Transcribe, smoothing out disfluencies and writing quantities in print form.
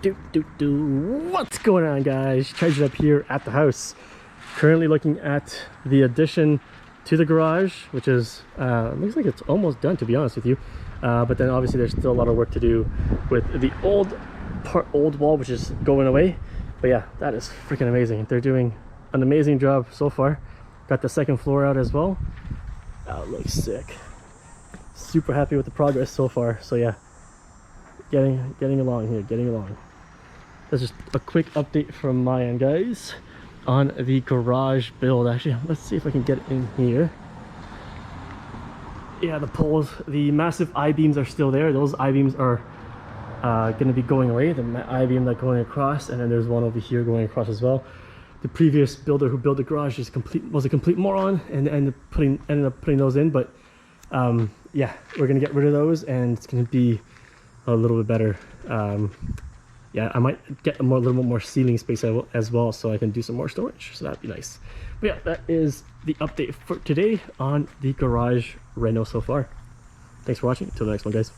What's going on, guys? Charged up here at the house. Currently looking at the addition to the garage, which is looks like it's almost done, to be honest with you. But then obviously there's still a lot of work to do with the old wall, which is going away. But yeah, that is freaking amazing. They're doing an amazing job so far. Got the second floor out as well. That looks sick. Super happy with the progress so far. So yeah, getting along here, getting along. That's just a quick update from my end, guys, on the garage build. Actually, let's see if I can get in here. Yeah, the poles, the massive I-beams are still there. Those I-beams are going to be going away. The I-beam that's going across, and then there's one over here going across as well. The previous builder who built the garage was a complete moron and ended up putting those in. But yeah, we're going to get rid of those, and it's going to be a little bit better. Yeah, I might get a little bit more ceiling space as well, so I can do some more storage, so that'd be nice. But yeah, that is the update for today on the garage reno so far. Thanks for watching. Until the next one, guys.